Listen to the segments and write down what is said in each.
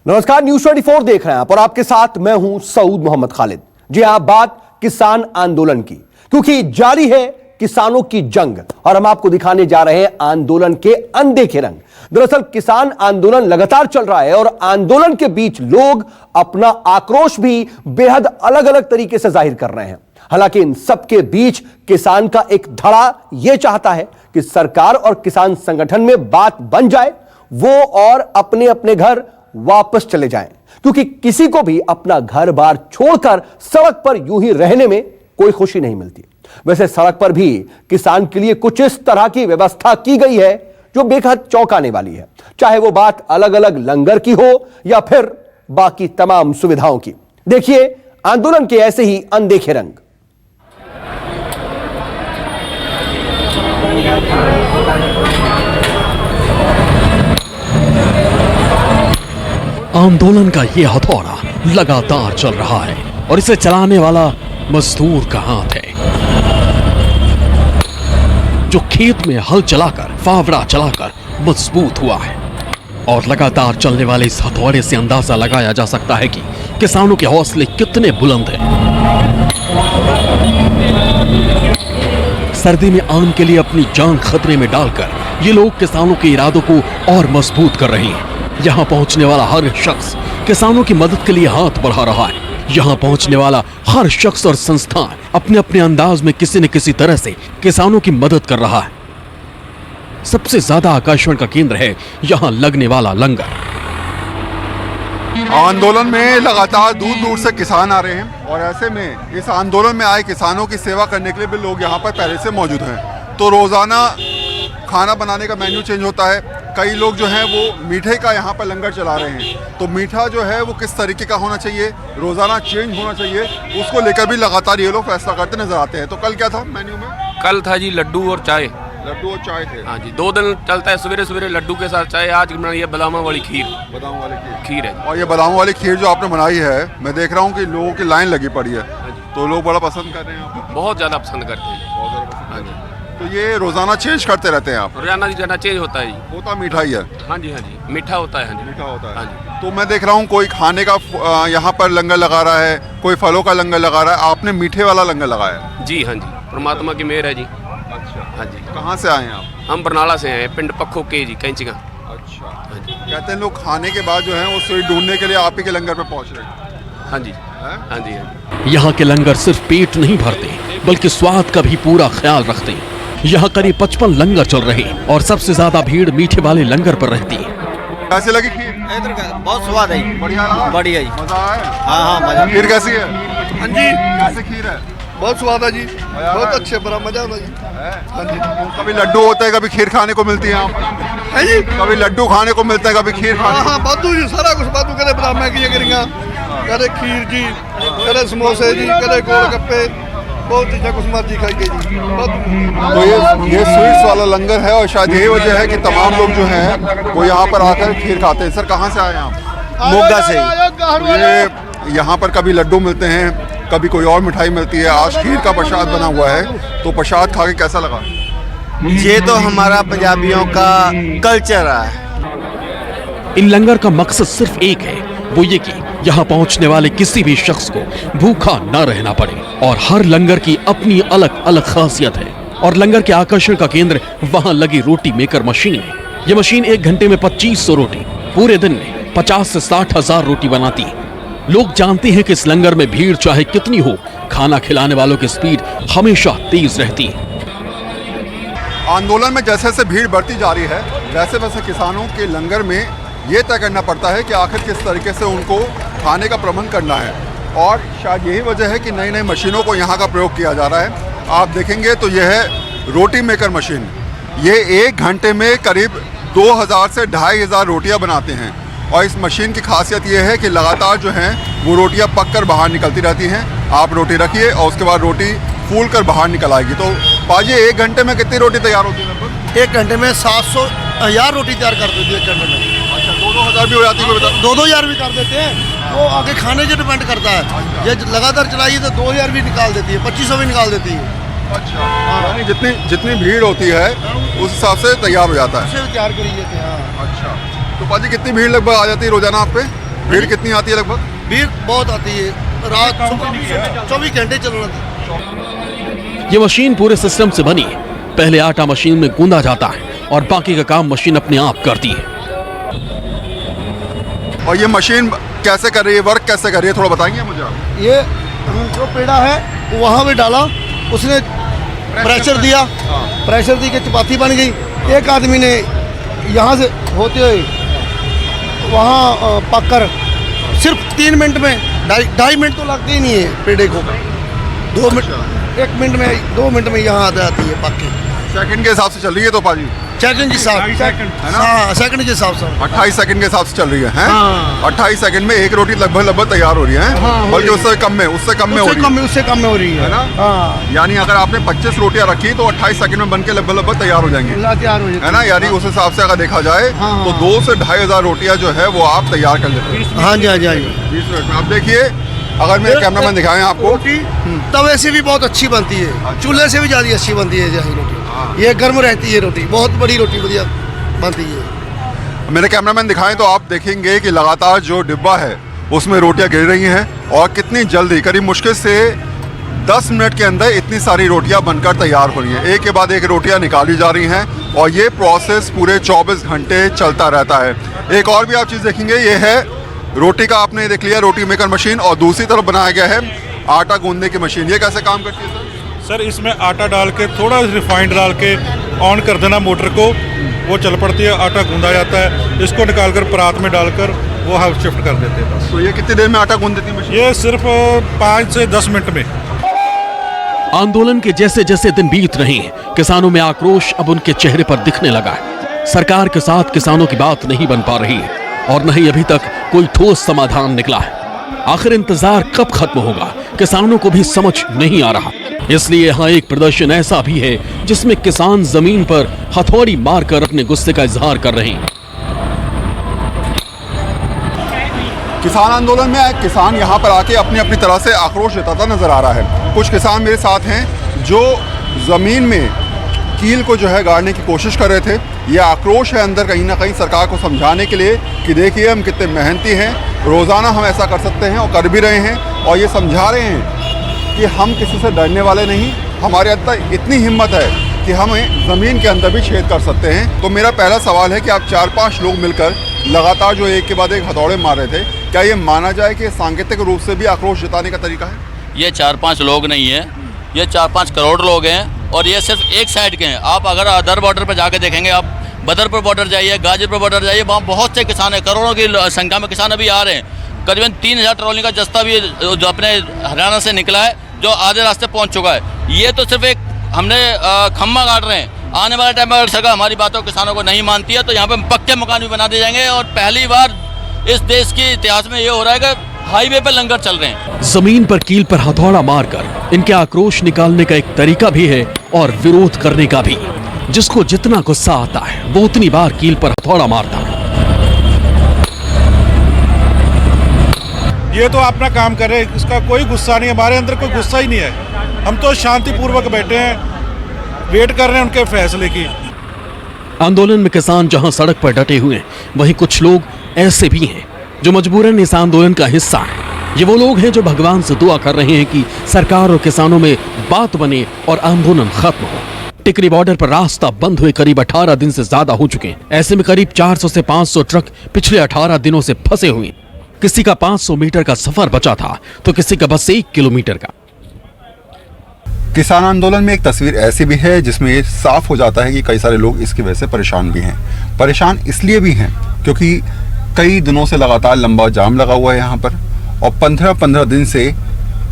नमस्कार, न्यूज 24 देख रहे हैं आप और आपके साथ मैं हूं सऊद मोहम्मद खालिद। जी हां, बात किसान आंदोलन की, क्योंकि जारी है किसानों की जंग और हम आपको दिखाने जा रहे हैं आंदोलन के अनदेखे रंग। दरअसल किसान आंदोलन लगातार चल रहा है और आंदोलन के बीच लोग अपना आक्रोश भी बेहद अलग अलग तरीके से जाहिर कर रहे हैं। हालांकि इन सबके बीच किसान का एक धड़ा यह चाहता है कि सरकार और किसान संगठन में बात बन जाए, वो और अपने अपने घर वापस चले जाएं, क्योंकि किसी को भी अपना घर बार छोड़कर सड़क पर यूं ही रहने में कोई खुशी नहीं मिलती। वैसे सड़क पर भी किसान के लिए कुछ इस तरह की व्यवस्था की गई है जो बेहद चौंकाने वाली है, चाहे वो बात अलग अलग लंगर की हो या फिर बाकी तमाम सुविधाओं की। देखिए आंदोलन के ऐसे ही अनदेखे रंग। आंदोलन का यह हथौड़ा लगातार चल रहा है और इसे चलाने वाला मजदूर का हाथ है, जो खेत में हल चलाकर, फावड़ा चलाकर मजबूत हुआ है। और लगातार चलने वाले इस हथौड़े से अंदाजा लगाया जा सकता है कि किसानों के हौसले कितने बुलंद हैं। सर्दी में आम के लिए अपनी जान खतरे में डालकर ये लोग किसानों के इरादों को और मजबूत कर रहे हैं। यहाँ पहुंचने वाला हर शख्स किसानों की मदद के लिए हाथ बढ़ा रहा है। यहाँ पहुंचने वाला हर शख्स और संस्थान अपने अपने अंदाज में किसी न किसी तरह से किसानों की मदद कर रहा है। सबसे ज्यादा आकर्षण का केंद्र है यहाँ लगने वाला लंगर। आंदोलन में लगातार दूर दूर से किसान आ रहे हैं और ऐसे में इस आंदोलन में आए किसानों की सेवा करने के लिए भी लोग यहाँ पर पहले से मौजूद हैं। तो रोजाना खाना बनाने का मेन्यू चेंज होता है। कई लोग जो हैं वो मीठे का यहाँ पर लंगर चला रहे हैं। तो मीठा जो है वो किस तरीके का होना चाहिए, रोजाना चेंज होना चाहिए, उसको लेकर भी लगातार ये लोग फैसला करते नजर आते हैं। तो कल क्या था मेन्यू में? कल था जी लड्डू और चाय। लड्डू और चाय थे। हाँ जी, 2 दिन चलता है, सवेरे सवेरे लड्डू के साथ चाय। आज बनाई है बादाम वाली खीर। बादाम वाली खीर है। और ये बादाम वाली खीर जो आपने बनाई है, मैं देख रहा हूँ कि लोगों की लाइन लगी पड़ी है, तो लोग बड़ा पसंद कर रहे हैं। बहुत ज्यादा पसंद करते हैं। हाँ जी। तो ये रोजाना चेंज करते रहते हैं आप? रोजाना जी जाना चेंज होता है जी। होता मीठा ही है? हाँ जी, हाँ जी, मीठा होता है। हाँ जी, मीठा होता है। हाँ जी। तो मैं देख रहा हूँ कोई खाने का यहाँ पर लंगर लगा रहा है, कोई फलों का लंगर लगा रहा है, आपने मीठे वाला लंगर लगाया है? जी हाँ जी, परमात्मा की मेहर है जी। अच्छा। हाँ जी। कहाँ से आए हैं आप? हम बरनाला से हैं, पिंड पक्खो के जी, कैंचिका। अच्छा। हाँ जी। कहते हैं लोग खाने के बाद जो है वो स्वीट ढूंढने के लिए आप ही के लंगर पे पहुँच रहे हैं। हाँ जी, हाँ जी, हाँ जी। यहाँ के लंगर सिर्फ पेट नहीं भरते बल्कि स्वाद का भी पूरा ख्याल रखते हैं। यहाँ करीब 55 लंगर चल रहे हैं और सबसे ज्यादा भीड़ मीठे वाले लंगर पर रहती है। कैसे लगी खीर? बहुत स्वाद है। बढ़िया लगा? बढ़िया जी। मजा आया? हाँ मजा। खीर कैसी है? हाँ जी, कैसी खीर है? बहुत स्वाद है जी, बहुत अच्छे, बड़ा मजा आता जी। हाँ जी। कभी लड्डू होता है, कभी खीर खाने को मिलती है आप? है जी। कभी लड्डू खाने को मिलता है, कभी खीर खाने हाँ बादू जी, सारा कुछ बादू। कदे बदाम की करिया, कदे खीर जी, कदे समोसे जी, कदे गोलगप्पे, बहुत चीज़ा कुछ मर्जी खाई गई जी। तो ये स्वीट्स वाला लंगर है और शायद यही वजह है कि तमाम लोग जो हैं वो यहाँ पर आकर खीर खाते हैं। सर कहाँ से आए हैं आप? मोगा से। ये यहाँ पर कभी लड्डू मिलते हैं, कभी कोई और मिठाई मिलती है, आज खीर का प्रसाद बना हुआ है, तो प्रसाद खा के कैसा लगा? ये तो हमारा पंजाबियों का कल्चर है। इन लंगर का मकसद सिर्फ एक है, वो ये कि यहाँ पहुँचने वाले किसी भी शख्स को भूखा न रहना पड़े। और हर लंगर की अपनी अलग अलग खासियत है और लंगर के आकर्षण का केंद्र वहाँ लगी रोटी मेकर मशीन है। ये मशीन 1 घंटे में 2500 रोटी, पूरे दिन में 50 से 60 हजार रोटी बनाती है। लोग जानते हैं कि इस लंगर में भीड़ चाहे कितनी हो, खाना खिलाने वालों की स्पीड हमेशा तेज रहती है। आंदोलन में जैसे जैसे भीड़ बढ़ती जा रही है, वैसे वैसे किसानों के लंगर में ये तय करना पड़ता है कि आखिर किस तरीके से उनको खाने का प्रबंध करना है। और शायद यही वजह है कि नई नई मशीनों को यहाँ का प्रयोग किया जा रहा है। आप देखेंगे तो यह है रोटी मेकर मशीन। ये 1 घंटे में करीब 2000 से 2500 रोटियाँ बनाते हैं। और इस मशीन की खासियत ये है कि लगातार जो हैं वो रोटियाँ पक कर बाहर निकलती रहती हैं। आप रोटी रखिए और उसके बाद रोटी फूल कर बाहर निकल आएगी। तो पाजी 1 घंटे में कितनी रोटी तैयार होती है लगभग? 1 घंटे में 700-1000 रोटी तैयार कर देती है 1 घंटे में। अच्छा, 2-2000 भी हो जाती है? 2-2000 भी कर देते हैं, वो आगे खाने से डिपेंड करता है। ये लगातार चलाइए तो 2000 भी निकाल देती है, 2500 भी निकाल देती है। अच्छा, यानी जितनी भीड़ होती है उस हिसाब से तैयार हो जाता है। तैयार करिए। अच्छा, तो पाजी कितनी भीड़ लगभग आ जाती है रोजाना आप पे? भीड़ कितनी आती है लगभग? भीड़ बहुत आती है, रात 24 घंटे चलना। ये मशीन पूरे सिस्टम से बनी है। पहले आटा मशीन में गूंदा जाता है और बाकी का काम मशीन अपने आप करती है। और ये मशीन कैसे कर रही है, वर्क कैसे कर रही है, थोड़ा बताएंगे मुझे आप? ये जो पेड़ा है वहाँ पे डाला, उसने प्रेशर दिया, प्रेशर दी के चपाती बन गई। एक आदमी ने यहाँ से होते हुए वहाँ पककर सिर्फ 3 मिनट में, ढाई मिनट तो लगते ही नहीं है पेड़े को, 2 मिनट, 1 मिनट में, 2 मिनट में यहाँ आ जाती है पक के। सेकंड के हिसाब से चल रही है तो पाजी? सेकंड के हिसाब, है ना? हाँ, सेकंड के हिसाब से 28 सेकंड के हिसाब से चल रही है, हैं? हाँ। 28 सेकंड में एक रोटी लगभग तैयार हो रही है, हाँ, बल्कि उससे कम में हो रही है, उससे कम में हो रही है है ना? हाँ, यानी अगर आपने 25 रोटियां रखी तो 28 सेकंड में बनके लगभग तैयार हो जाएंगे, तैयार हो जाती है ना? यानी उस हिसाब से अगर देखा जाए हाँ। तो 2 से 2,500 रोटियां जो है वो आप तैयार कर लेते हैं हाँ जी, हाँ जी, हाँ जी। 20 मिनट में। अब देखिए, अगर मेरे कैमरामैन दिखाएं आपको, रोटी तवे से भी बहुत अच्छी बनती है, चूल्हे से भी ज़्यादा अच्छी बनती है यही रोटी। ये गर्म रहती है रोटी, बहुत बड़ी रोटी बढ़िया बनती है। मेरे कैमरामैन दिखाएं तो आप देखेंगे कि लगातार जो डिब्बा है उसमें रोटियां गिर रही हैं और कितनी जल्दी, करीब मुश्किल से 10 मिनट के अंदर इतनी सारी रोटियां बनकर तैयार हो रही हैं। एक के बाद एक रोटियां निकाली जा रही हैं और ये प्रोसेस पूरे 24 घंटे चलता रहता है। एक और भी आप चीज़ देखेंगे, ये है रोटी का, आपने देख लिया रोटी मेकर मशीन, और दूसरी तरफ बनाया गया है आटा गूंदने की मशीन। ये कैसे काम करती है सर? सर इसमें आटा डाल के, थोड़ा रिफाइंड डाल के ऑन कर देना मोटर को, वो चल पड़ती है, आटा गूंदा जाता है। इसको निकालकर परात में डालकर वो हम शिफ्ट कर देते हैं बस। तो ये कितनी देर में आटा गूंद देती है मशीन? ये सिर्फ 5 से 10 मिनट में। आंदोलन के जैसे जैसे दिन बीत रहे हैं, किसानों में आक्रोश अब उनके चेहरे पर दिखने लगा है। सरकार के साथ किसानों की बात नहीं बन पा रही है और न ही अभी तक कोई ठोस समाधान निकला है। आखिर इंतजार कब खत्म होगा, किसानों को भी समझ नहीं आ रहा। इसलिए यहाँ एक प्रदर्शन ऐसा भी है जिसमें किसान जमीन पर हथौड़ी मारकर अपने गुस्से का इजहार कर रहे हैं। किसान आंदोलन में किसान यहाँ पर आके अपनी अपनी तरह से आक्रोश जताता नजर आ रहा है। कुछ किसान मेरे साथ हैं जो जमीन में कील को जो है गाड़ने की कोशिश कर रहे थे। ये आक्रोश है अंदर कहीं ना कहीं सरकार को समझाने के लिए कि देखिए हम कितने मेहनती हैं, रोज़ाना हम ऐसा कर सकते हैं और कर भी रहे हैं, और ये समझा रहे हैं कि हम किसी से डरने वाले नहीं, हमारे अंदर इतनी हिम्मत है कि हम ज़मीन के अंदर भी छेद कर सकते हैं। तो मेरा पहला सवाल है कि आप 4-5 लोग मिलकर लगातार जो एक के बाद एक हथौड़े मार रहे थे, क्या ये माना जाए कि सांकेतिक रूप से भी आक्रोश जताने का तरीका है? ये 4-5 लोग नहीं है, ये 4-5 करोड़ लोग हैं और ये सिर्फ एक साइड के हैं। आप अगर अदर बॉर्डर पर जाके देखेंगे, आप बदरपुर बॉर्डर जाइए, गाजीपुर बॉर्डर जाइए, वहाँ बहुत से किसान हैं, करोड़ों की संख्या में किसान अभी आ रहे हैं। करीबन 3000 ट्रॉली का जस्ता भी जो अपने हरियाणा से निकला है, जो आधे रास्ते पहुँच चुका है। ये तो सिर्फ एक हमने खम्मा गाड़ रहे हैं। आने वाले टाइम में अगर सरकार हमारी बातों किसानों को नहीं मानती है तो यहाँ पे पक्के मकान भी बना दिए जाएंगे। और पहली बार इस देश के इतिहास में ये हो रहा है कि हाईवे पे लंगर चल रहे हैं। जमीन पर कील पर हथौड़ा मारकर इनके आक्रोश निकालने का एक तरीका भी है और विरोध करने का भी। जिसको जितना गुस्सा आता है वो उतनी बार कील पर हथौड़ा मारता है। ये तो अपना काम कर रहे हैं, इसका कोई गुस्सा नहीं है, हमारे अंदर कोई गुस्सा ही नहीं है। हम तो शांतिपूर्वक बैठे हैं, वेट कर रहे हैं उनके फैसले की। आंदोलन में किसान जहां सड़क पर डटे हुए हैं, वहीं कुछ लोग ऐसे भी हैं जो मजबूरन इस आंदोलन का हिस्सा हैं। ये वो लोग हैं जो भगवान से दुआ कर रहे हैं कि सरकार और किसानों में बात बने और आंदोलन खत्म हो। टिकरी बॉर्डर पर रास्ता बंद हुए करीब 18 दिन से ज्यादा हो चुके हैं। ऐसे में करीब 400 से 500 ट्रक पिछले 18 दिनों से फंसे हुए हैं। किसी का 500 मीटर का सफर बचा था तो किसी का बस 1 किलोमीटर का। किसान आंदोलन में एक तस्वीर ऐसी भी है जिसमें ये साफ हो जाता है कि कई सारे लोग इसकी वजह से परेशान भी हैं। परेशान इसलिए भी हैं क्योंकि कई दिनों से लगातार लंबा जाम लगा हुआ है यहाँ पर, और 15-15 दिन से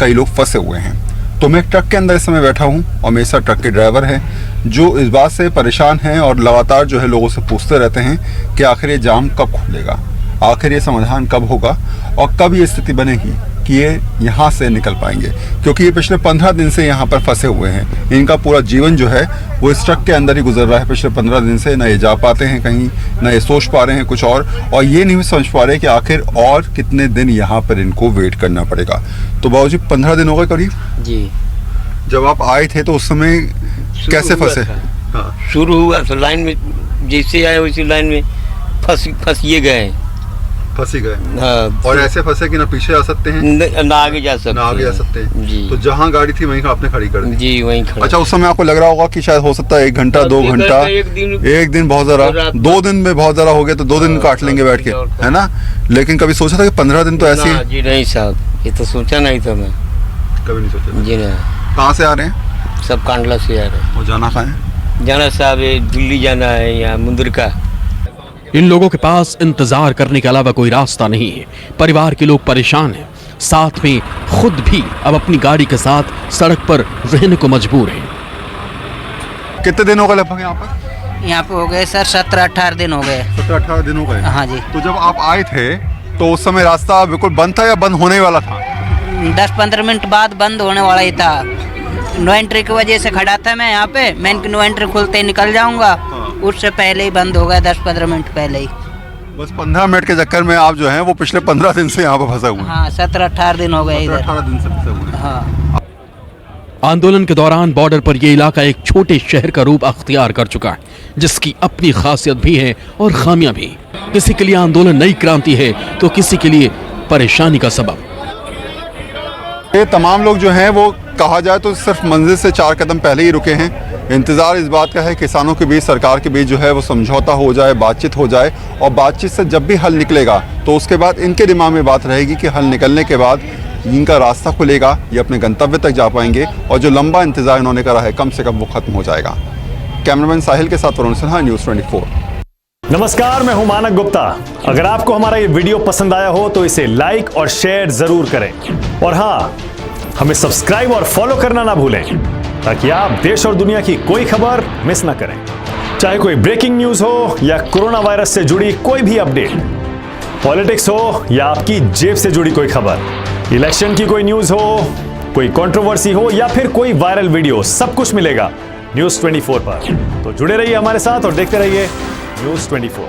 कई लोग फंसे हुए हैं। तो मैं ट्रक के अंदर इस समय बैठा हूँ और मेरे साथ ट्रक के ड्राइवर हैं जो इस बात से परेशान हैं और लगातार जो है लोगों से पूछते रहते हैं कि आखिर ये जाम कब खुलेगा, आखिर ये समाधान कब होगा और कब ये स्थिति बनेगी कि ये यहाँ से निकल पाएंगे। क्योंकि ये पिछले 15 दिन से यहाँ पर फंसे हुए हैं। इनका पूरा जीवन जो है वो इस ट्रक के अंदर ही गुजर रहा है। पिछले 15 दिन से न ये जा पाते हैं कहीं, न ये सोच पा रहे हैं कुछ और ये नहीं समझ पा रहे कि आखिर और कितने दिन यहाँ पर इनको वेट करना पड़ेगा। तो बाबूजी 15 दिन हो गए करीब जी। जब आप आए थे तो उस समय कैसे फंसे? शुरू हुआ तो लाइन में जैसे आए उसी लाइन में फंस ये गए। फंसी गए। हाँ, और ऐसे फंसे कि ना पीछे आ सकते हैं ना आगे जा सकते ना आगे जा सकते हैं। जी। तो जहाँ गाड़ी थी वहीं आपने खड़ी कर दी। जी वहीं खड़ा। अच्छा, उस समय आपको लग रहा होगा कि शायद हो सकता है 1 घंटा 2 घंटा, एक दिन बहुत ज़्यादा, 2 दिन में बहुत ज़्यादा हो गया तो 2 दिन काट लेंगे बैठ के, है ना। लेकिन कभी सोचा था कि 15 दिन तो ऐसे ही? जी नहीं साहब, ये तो सोचा नहीं था मैं, कभी नहीं सोचा। जी नहीं। कहाँ से आ रहे हैं? सब कांडला से आ रहे हैं। और जाना कहाँ है? जाना साहब दिल्ली जाना है, यहाँ मुंद्रिका। इन लोगों के पास इंतजार करने के अलावा कोई रास्ता नहीं है। परिवार के लोग परेशान हैं, साथ में खुद भी अब अपनी गाड़ी के साथ सड़क पर रहने को मजबूर हैं। कितने दिन हो गए लगभग यहाँ पर? यहाँ पे हो गए सर 17-18 दिन हो गए। 17-18 दिन हो गए। हाँ जी। तो जब आप आए थे तो उस समय रास्ता बिल्कुल बंद था या बंद होने वाला था? 10-15 मिनट बाद बंद होने वाला ही था। नो एंट्री की वजह से खड़ा था मैं यहाँ पे, मैंने नो एंट्री खुलते ही निकल जाऊंगा, उससे पहले ही बंद हो गया, 10-15 मिनट पहले ही। बस 15 मिनट के चक्कर में आप जो हैं वो पिछले 15 दिन से यहाँ पर फंसे हुए हैं। हाँ 17-18 दिन हो गए इधर। 18 दिन से फंसे हुए हैं। हाँ। आंदोलन के दौरान बॉर्डर पर यह इलाका एक छोटे शहर का रूप अख्तियार कर चुका है, जिसकी अपनी खासियत भी है और खामियां भी। किसी के लिए आंदोलन नई क्रांति है तो किसी के लिए परेशानी का सबब। ये तमाम लोग जो हैं वो कहा जाए तो सिर्फ मंजिल से 4 कदम पहले ही रुके हैं। इंतज़ार इस बात का है किसानों के बीच, सरकार के बीच जो है वो समझौता हो जाए, बातचीत हो जाए, और बातचीत से जब भी हल निकलेगा तो उसके बाद इनके दिमाग में बात रहेगी कि हल निकलने के बाद इनका रास्ता खुलेगा, ये अपने गंतव्य तक जा पाएंगे और जो लंबा इंतज़ार इन्होंने करा है कम से कम वो ख़त्म हो जाएगा। कैमरामैन साहिल के साथ वरुण सिन्हा, न्यूज़ 24। नमस्कार, मैं हूं मानक गुप्ता। अगर आपको हमारा ये वीडियो पसंद आया हो तो इसे लाइक और शेयर जरूर करें, और हाँ, हमें सब्सक्राइब और फॉलो करना ना भूलें ताकि आप देश और दुनिया की कोई खबर मिस ना करें। चाहे कोई ब्रेकिंग न्यूज हो या कोरोना वायरस से जुड़ी कोई भी अपडेट, पॉलिटिक्स हो या आपकी जेब से जुड़ी कोई खबर, इलेक्शन की कोई न्यूज हो, कोई कंट्रोवर्सी हो या फिर कोई वायरल वीडियो, सब कुछ मिलेगा न्यूज़ 24 पर। तो जुड़े रहिए हमारे साथ और देखते रहिए न्यूज़ 24।